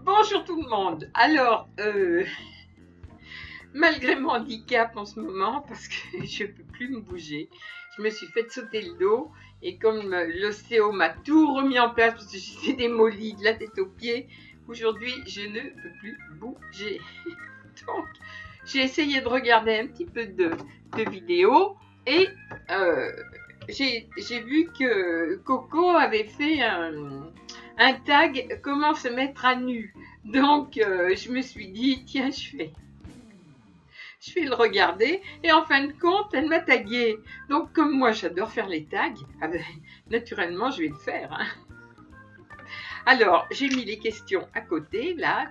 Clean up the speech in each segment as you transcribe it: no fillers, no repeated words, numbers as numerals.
Bonjour tout le monde. Alors, malgré mon handicap en ce moment, parce que je ne peux plus me bouger, je me suis fait sauter le dos et comme l'ostéo m'a tout remis en place parce que j'étais démolie de la tête aux pieds, aujourd'hui je ne peux plus bouger. Donc, j'ai essayé de regarder un petit peu de vidéos et j'ai vu que Coco avait fait un tag « Comment se mettre à nu ». Donc, je me suis dit, tiens, je vais le regarder. Et en fin de compte, elle m'a tagué. Donc, comme moi, j'adore faire les tags, naturellement, je vais le faire. Hein. Alors, j'ai mis les questions à côté, là.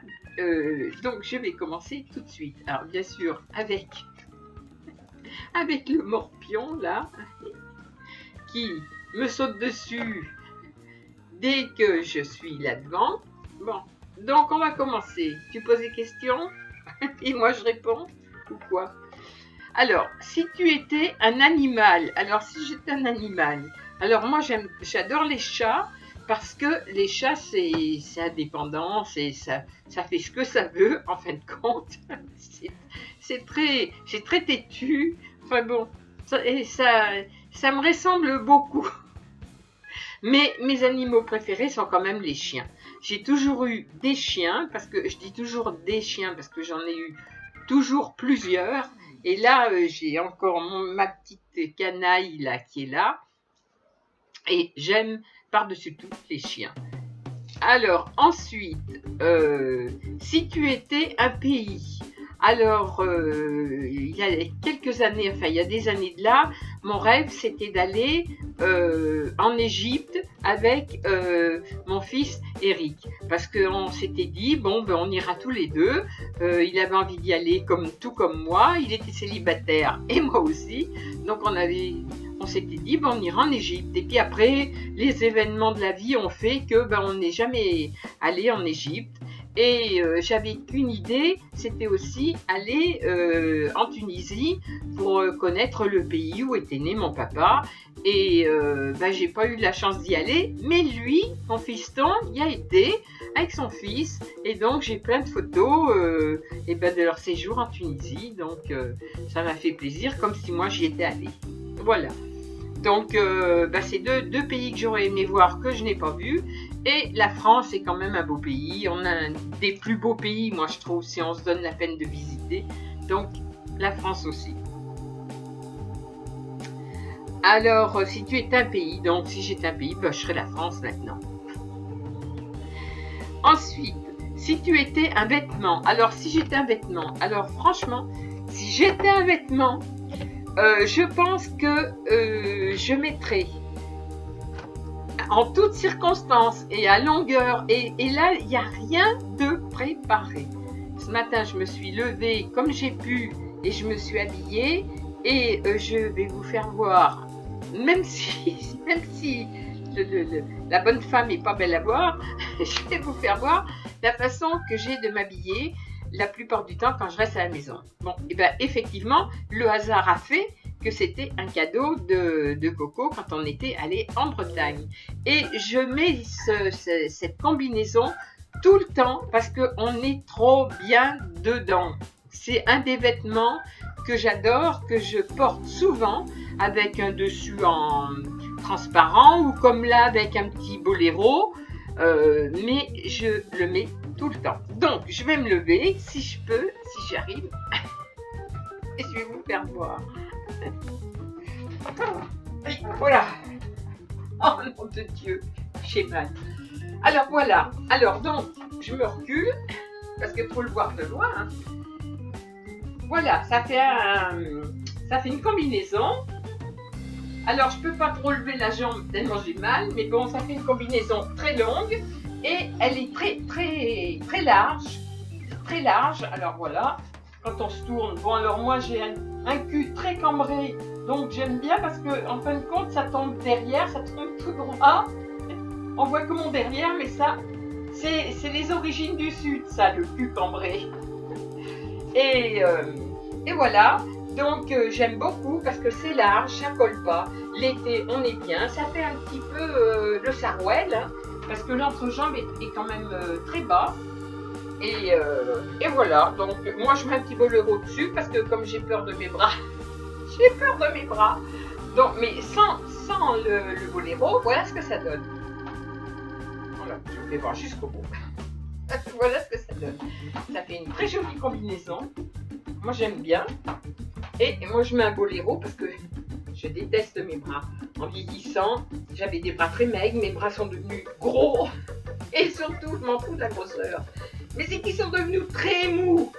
Donc, je vais commencer tout de suite. Alors, bien sûr, avec le morpion, là, qui me saute dessus dès que je suis là-devant. Bon. Donc, on va commencer. Tu poses des questions et moi, je réponds ou quoi? Alors, si tu étais un animal, alors si j'étais un animal, alors moi, j'adore les chats parce que les chats, c'est indépendant, ça fait ce que ça veut, en fin de compte. C'est très têtu. Enfin bon, ça me ressemble beaucoup. Mais mes animaux préférés sont quand même les chiens. J'ai toujours eu des chiens, parce que je dis toujours des chiens, parce que j'en ai eu toujours plusieurs. Et là, j'ai encore ma petite canaille là, qui est là. Et j'aime par-dessus tout les chiens. Alors, ensuite, si tu étais un pays, alors, il y a quelques années, enfin, il y a des années de là, mon rêve, c'était d'aller en Égypte avec mon fils Eric. Parce qu'on s'était dit, bon, ben, on ira tous les deux. Il avait envie d'y aller tout comme moi. Il était célibataire et moi aussi. Donc, on s'était dit, ben, on ira en Égypte. Et puis après, les événements de la vie ont fait que ben, on n'est jamais allé en Égypte. Et j'avais qu'une idée, c'était aussi aller en Tunisie pour connaître le pays où était né mon papa. Et ben, j'ai pas eu la chance d'y aller, mais lui, mon fiston, y a été avec son fils. Et donc j'ai plein de photos et ben, de leur séjour en Tunisie. Donc ça m'a fait plaisir, comme si moi j'y étais allée. Voilà. Donc, c'est deux pays que j'aurais aimé voir que je n'ai pas vus. Et la France est quand même un beau pays. On a un des plus beaux pays, moi je trouve, si on se donne la peine de visiter. Donc, la France aussi. Alors, si tu es un pays, donc si j'étais un pays, ben, je serais la France maintenant. Ensuite, si tu étais un vêtement. Alors, si j'étais un vêtement. Alors, franchement, si j'étais un vêtement, je pense que je mettrais en toutes circonstances et à longueur, et là, il n'y a rien de préparé. Ce matin, je me suis levée comme j'ai pu et je me suis habillée et je vais vous faire voir, même si la bonne femme n'est pas belle à voir, je vais vous faire voir la façon que j'ai de m'habiller la plupart du temps quand je reste à la maison. Bon, et bien effectivement, le hasard a fait que c'était un cadeau de Coco quand on était allé en Bretagne. Et je mets cette combinaison tout le temps parce qu'on est trop bien dedans. C'est un des vêtements que j'adore, que je porte souvent avec un dessus en transparent ou comme là avec un petit boléro. Mais je le mets tout le temps. Donc, je vais me lever si je peux, si j'y arrive. Et je vais vous faire voir. Voilà. Oh nom de Dieu, j'ai mal. Alors voilà. Alors donc, je me recule parce qu'il faut le voir de loin. Hein. Voilà, ça fait une combinaison. Alors, je peux pas trop lever la jambe tellement j'ai mal, mais bon, ça fait une combinaison très longue et elle est très large. Très large. Alors voilà. Quand on se tourne. Bon, alors moi j'ai un cul très cambré, donc j'aime bien parce que en fin de compte ça tombe derrière, ça tombe tout droit. On voit que mon derrière, mais ça, c'est les origines du Sud, ça, le cul cambré. Et voilà. Donc j'aime beaucoup parce que c'est large, ça colle pas. L'été on est bien, ça fait un petit peu le sarouel, hein, parce que l'entrejambe est quand même très bas. Et voilà, donc moi je mets un petit boléro dessus parce que comme j'ai peur de mes bras, j'ai peur de mes bras. Donc, mais sans le boléro, voilà ce que ça donne. Voilà, je vous fais voir jusqu'au bout. Voilà ce que ça donne. Ça fait une très jolie combinaison. Moi j'aime bien. Et moi je mets un boléro parce que je déteste mes bras. En vieillissant, j'avais des bras très maigres, mes bras sont devenus gros. Et surtout, je m'en fous de la grosseur. Mais c'est qu'ils sont devenus très mous.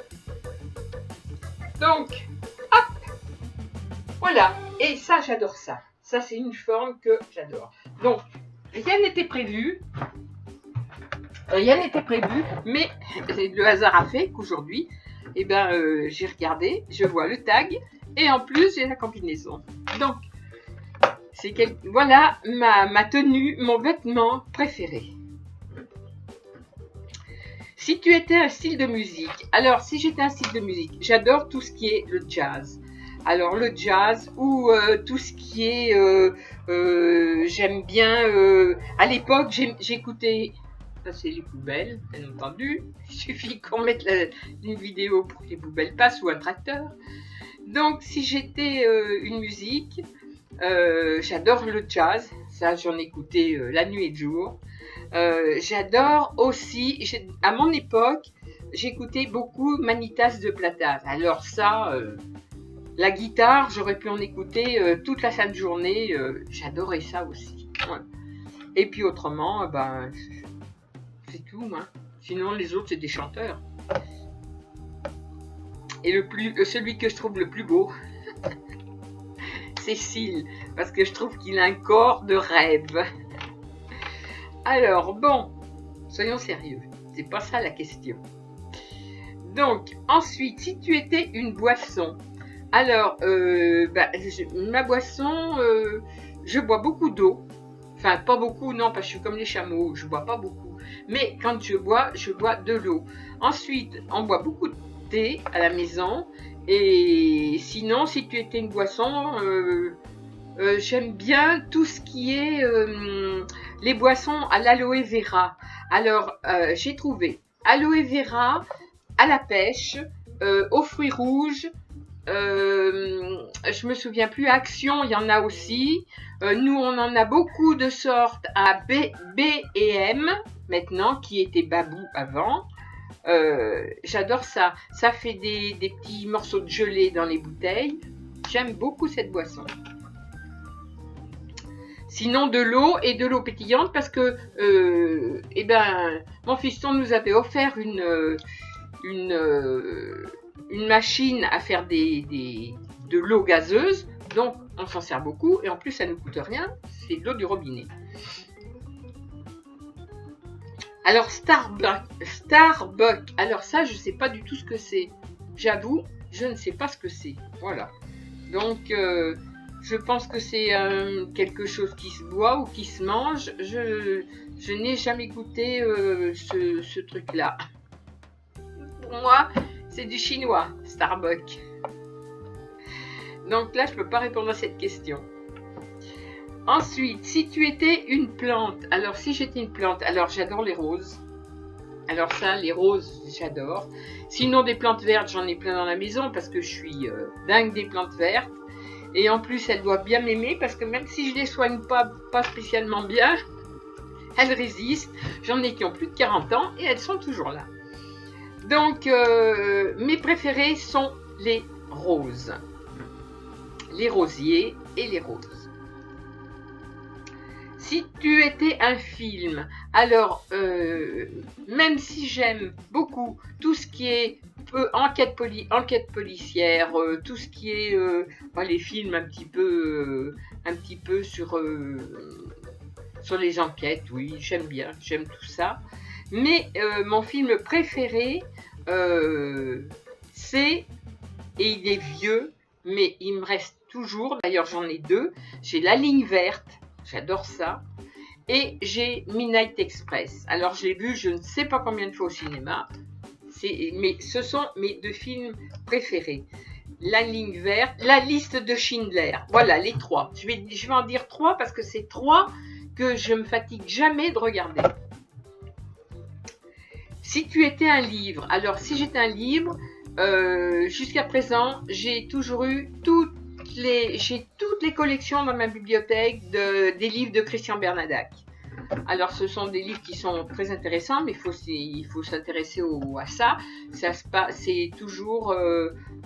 Donc, hop, voilà. Et ça, j'adore ça. Ça, c'est une forme que j'adore. Donc, rien n'était prévu. Rien n'était prévu, mais le hasard a fait qu'aujourd'hui, eh ben, j'ai regardé, je vois le tag, et en plus, j'ai la combinaison. Donc, voilà ma tenue, mon vêtement préféré. Si tu étais un style de musique, alors si j'étais un style de musique, j'adore tout ce qui est le jazz. Alors le jazz ou tout ce qui est, j'aime bien, à l'époque j'écoutais, ça c'est les poubelles, bien entendu, il suffit qu'on mette une vidéo pour que les poubelles passent ou un tracteur. Donc si j'étais une musique, j'adore le jazz, ça j'en écoutais la nuit et le jour. J'adore aussi, à mon époque, j'écoutais beaucoup Manitas de Plata. Alors ça, la guitare, j'aurais pu en écouter toute la sainte journée. J'adorais ça aussi. Ouais. Et puis autrement, ben, c'est tout. Hein. Sinon, les autres, c'est des chanteurs. Et celui que je trouve le plus beau, c'est Seal, parce que je trouve qu'il a un corps de rêve. Alors, bon, soyons sérieux, c'est pas ça la question. Donc, ensuite, si tu étais une boisson, alors, ma boisson, je bois beaucoup d'eau. Enfin, pas beaucoup, non, parce que je suis comme les chameaux, je bois pas beaucoup. Mais quand je bois de l'eau. Ensuite, on boit beaucoup de thé à la maison. Et sinon, si tu étais une boisson, j'aime bien tout ce qui est les boissons à l'aloe vera. Alors, j'ai trouvé aloe vera à la pêche, aux fruits rouges. Je me souviens plus, Action, il y en a aussi. Nous, on en a beaucoup de sortes à B et M maintenant, qui étaient Babou avant. J'adore ça. Ça fait des petits morceaux de gelée dans les bouteilles. J'aime beaucoup cette boisson. Sinon de l'eau et de l'eau pétillante parce que mon fiston nous avait offert une machine à faire de l'eau gazeuse, donc on s'en sert beaucoup et en plus ça ne coûte rien, c'est de l'eau du robinet. Alors Starbucks, alors ça je sais pas du tout ce que c'est, j'avoue, je ne sais pas ce que c'est, voilà. Donc je pense que c'est quelque chose qui se boit ou qui se mange. Je n'ai jamais goûté ce truc-là. Pour moi, c'est du chinois, Starbucks. Donc là, je ne peux pas répondre à cette question. Ensuite, si tu étais une plante. Alors, si j'étais une plante, alors j'adore les roses. Alors ça, les roses, j'adore. Sinon, des plantes vertes, j'en ai plein dans la maison parce que je suis dingue des plantes vertes. Et en plus, elles doivent bien m'aimer parce que même si je les soigne pas spécialement bien, elles résistent. J'en ai qui ont plus de 40 ans et elles sont toujours là. Donc, mes préférés sont les roses. Les rosiers et les roses. Si tu étais un film, alors, même si j'aime beaucoup tout ce qui est enquête policière, tout ce qui est les films un petit peu sur les enquêtes, oui, j'aime bien, j'aime tout ça. Mais mon film préféré, c'est, et il est vieux, mais il me reste toujours, d'ailleurs j'en ai deux, j'ai La Ligne Verte, j'adore ça, et j'ai Midnight Express. Alors je l'ai vu je ne sais pas combien de fois au cinéma, mais ce sont mes deux films préférés. La ligne verte, la liste de Schindler. Voilà, les 3. Je vais en dire 3 parce que c'est 3 que je me fatigue jamais de regarder. Si tu étais un livre, alors si j'étais un livre, jusqu'à présent, j'ai toujours eu toutes les collections dans ma bibliothèque des livres de Christian Bernadac. Alors, ce sont des livres qui sont très intéressants, mais il faut s'intéresser à ça. C'est toujours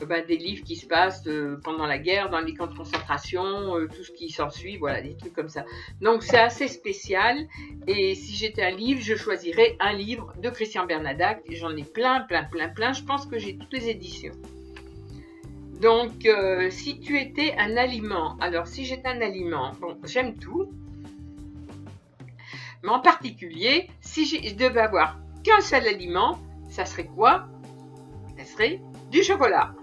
des livres qui se passent pendant la guerre, dans les camps de concentration, tout ce qui s'ensuit, voilà, des trucs comme ça. Donc, c'est assez spécial. Et si j'étais un livre, je choisirais un livre de Christian Bernadac. J'en ai plein. Je pense que j'ai toutes les éditions. Donc, si tu étais un aliment, alors si j'étais un aliment, bon, j'aime tout. Mais en particulier, si je devais avoir qu'un seul aliment, ça serait quoi? Ça serait du chocolat.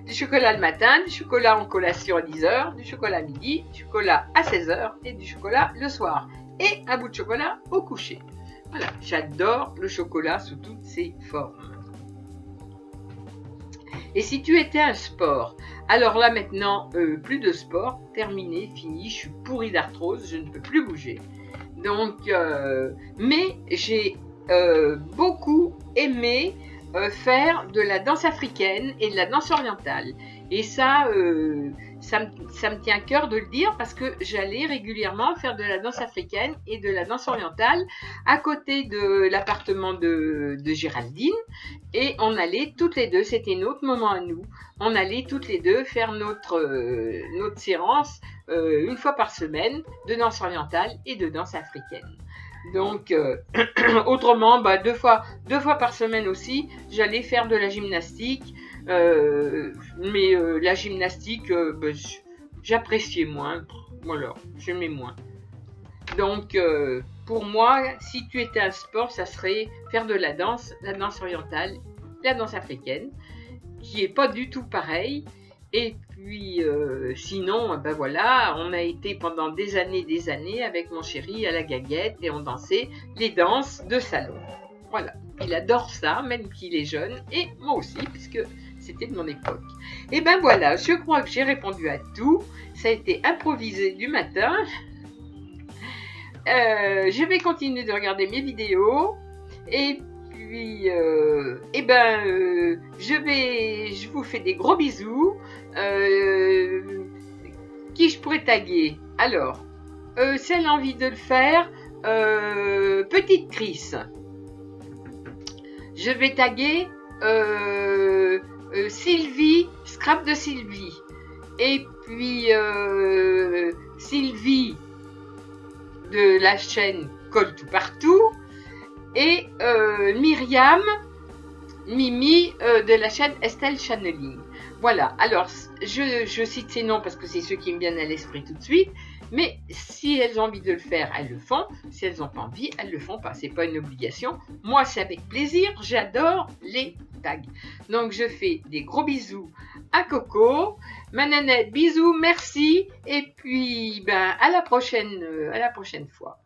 Du chocolat le matin, du chocolat en collation à 10h, du chocolat à midi, du chocolat à 16h et du chocolat le soir. Et un bout de chocolat au coucher. Voilà, j'adore le chocolat sous toutes ses formes. Et si tu étais un sport, alors là maintenant, plus de sport, terminé, fini, je suis pourrie d'arthrose, je ne peux plus bouger. Donc, mais j'ai beaucoup aimé faire de la danse africaine et de la danse orientale. Et ça me tient à cœur de le dire parce que j'allais régulièrement faire de la danse africaine et de la danse orientale à côté de l'appartement de Géraldine. Et on allait toutes les deux, c'était notre moment à nous, on allait toutes les deux faire notre séance une fois par semaine de danse orientale et de danse africaine. Donc, autrement, deux fois par semaine aussi, j'allais faire de la gymnastique. Mais la gymnastique, j'appréciais moins. Voilà, j'aimais moins. Donc, pour moi, si tu étais un sport, ça serait faire de la danse orientale, la danse africaine, qui est pas du tout pareil. Et puis, sinon, voilà, on a été pendant des années avec mon chéri à la gaguette et on dansait les danses de salon. Voilà, il adore ça, même qu'il est jeune, et moi aussi, puisque c'était de mon époque. Et ben voilà, je crois que j'ai répondu à tout. Ça a été improvisé du matin. Je vais continuer de regarder mes vidéos. Et puis, je vous fais des gros bisous. Qui je pourrais taguer? Alors, si elle a envie de le faire, petite Chris. Je vais taguer Sylvie, Scrap de Sylvie. Et puis Sylvie de la chaîne Colle tout partout. Et Myriam, Mimi de la chaîne Estelle Channeling. Voilà, alors je cite ces noms parce que c'est ceux qui me viennent à l'esprit tout de suite. Mais si elles ont envie de le faire, elles le font. Si elles n'ont pas envie, elles le font pas. C'est pas une obligation. Moi, c'est avec plaisir. J'adore les tags. Donc, je fais des gros bisous à Coco. Ma nanette, bisous, merci. Et puis, à la prochaine fois.